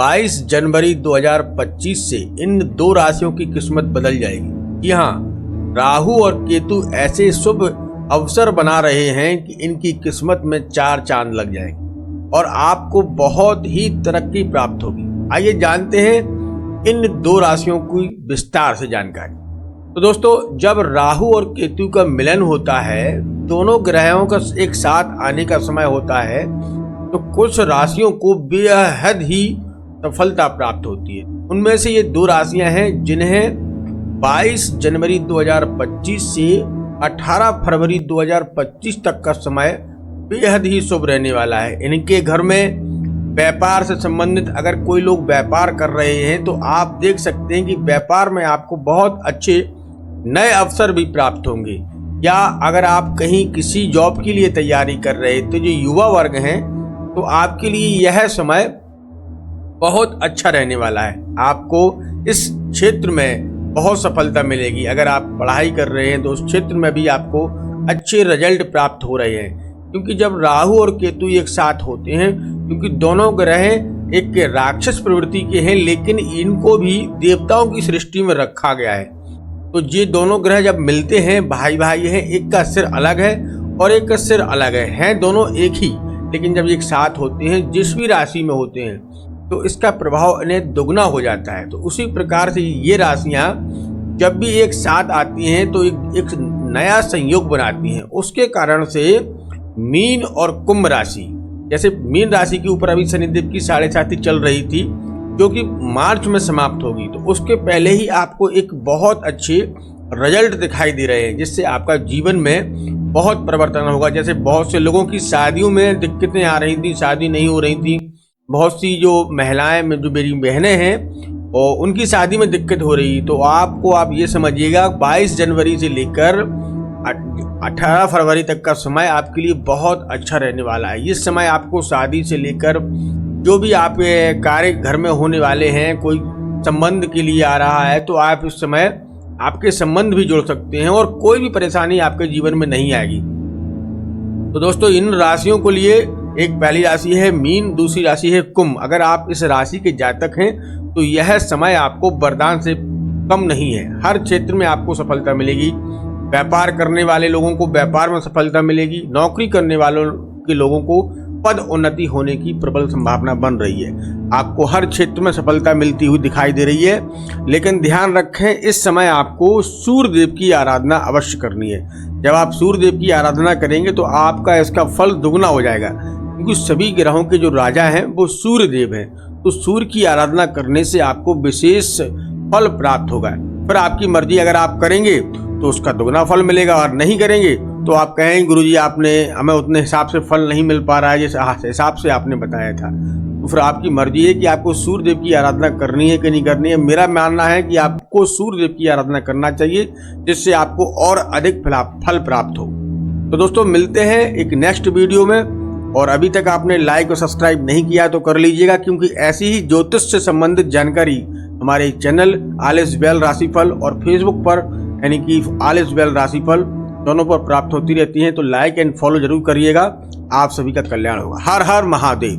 22 जनवरी 2025 से इन दो राशियों की किस्मत बदल जाएगी। जी हाँ, राहु और केतु ऐसे शुभ अवसर बना रहे हैं कि इनकी किस्मत में 4 चांद लग जाएंगे और आपको बहुत ही तरक्की प्राप्त होगी। आइए जानते हैं इन दो राशियों की विस्तार से जानकारी। तो दोस्तों, जब राहु और केतु का मिलन होता है, दोनों ग्रहों का एक साथ आने का समय होता है, तो कुछ राशियों को बेहद ही सफलता प्राप्त होती है। उनमें से ये दो राशियां हैं जिन्हें 22 जनवरी 2025 से 18 फरवरी 2025 तक का समय बेहद ही शुभ रहने वाला है। इनके घर में व्यापार से संबंधित अगर कोई लोग व्यापार कर रहे हैं तो आप देख सकते हैं कि व्यापार में आपको बहुत अच्छे नए अवसर भी प्राप्त होंगे। या अगर आप कहीं किसी जॉब के लिए तैयारी कर रहे हैं तो जो युवा वर्ग हैं, तो आपके लिए यह समय बहुत अच्छा रहने वाला है। आपको इस क्षेत्र में बहुत सफलता मिलेगी। अगर आप पढ़ाई कर रहे हैं तो उस क्षेत्र में भी आपको अच्छे रिजल्ट प्राप्त हो रहे हैं, क्योंकि जब राहु और केतु एक साथ होते हैं, क्योंकि दोनों ग्रह एक राक्षस प्रवृत्ति के हैं, लेकिन इनको भी देवताओं की सृष्टि में रखा गया है। तो ये दोनों ग्रह जब मिलते हैं, भाई भाई हैं, एक का सिर अलग है और एक का सिर अलग है दोनों एक ही, लेकिन जब एक साथ होते हैं, जिस भी राशि में होते हैं, तो इसका प्रभाव इन्हें दुगना हो जाता है। तो उसी प्रकार से ये राशियां जब भी एक साथ आती हैं तो एक नया संयोग बनाती हैं। उसके कारण से मीन और कुंभ राशि, जैसे मीन राशि के ऊपर अभी शनिदेव की 7.5 चल रही थी, जो कि मार्च में समाप्त होगी, तो उसके पहले ही आपको एक बहुत अच्छे रिजल्ट दिखाई दे रहे हैं, जिससे आपका जीवन में बहुत परिवर्तन होगा। जैसे बहुत से लोगों की शादियों में दिक्कतें आ रही थी, शादी नहीं हो रही थी, बहुत सी जो महिलाएं जो मेरी बहनें हैं और उनकी शादी में दिक्कत हो रही, तो आप ये समझिएगा 22 जनवरी से लेकर 18 फरवरी तक का समय आपके लिए बहुत अच्छा रहने वाला है। इस समय आपको शादी से लेकर जो भी आप कार्य घर में होने वाले हैं, कोई संबंध के लिए आ रहा है, तो आप इस समय आपके संबंध भी जुड़ सकते हैं और कोई भी परेशानी आपके जीवन में नहीं आएगी। तो दोस्तों, इन राशियों को लिए एक पहली राशि है मीन, दूसरी राशि है कुंभ। अगर आप इस राशि के जातक हैं तो यह समय आपको वरदान से कम नहीं है। हर क्षेत्र में आपको सफलता मिलेगी। व्यापार करने वाले लोगों को व्यापार में सफलता मिलेगी। नौकरी करने वालों के लोगों को पद उन्नति होने की प्रबल संभावना बन रही है। आपको हर क्षेत्र में सफलता मिलती हुई दिखाई दे रही है। लेकिन ध्यान रखें, इस समय आपको सूर्य देव की आराधना अवश्य करनी है। जब आप सूर्य देव की आराधना करेंगे तो आपका इसका फल दुगना हो जाएगा, क्योंकि सभी ग्रहों के जो राजा हैं वो सूर्य देव हैं। तो सूर्य की आराधना करने से आपको विशेष फल प्राप्त होगा। फिर आपकी मर्जी, अगर आप करेंगे तो उसका दुगना फल मिलेगा, और नहीं करेंगे तो आप कहेंगे गुरुजी आपने हमें उतने हिसाब से फल नहीं मिल पा रहा है जिस हिसाब से आपने बताया था। तो फिर आपकी मर्जी है कि आपको सूर्य देव की आराधना करनी है कि नहीं करनी है। मेरा मानना है कि आपको सूर्य देव की आराधना करना चाहिए, जिससे आपको और अधिक फल प्राप्त हो। तो दोस्तों, मिलते हैं एक नेक्स्ट वीडियो में, और अभी तक आपने लाइक और सब्सक्राइब नहीं किया तो कर लीजिएगा, क्योंकि ऐसी ही ज्योतिष से संबंधित जानकारी हमारे चैनल ऑल इज वेल राशिफल और फेसबुक पर यानी कि ऑल इज वेल राशिफल दोनों पर प्राप्त होती रहती हैं। तो लाइक एंड फॉलो जरूर करिएगा। आप सभी का कल्याण होगा। हर हर महादेव।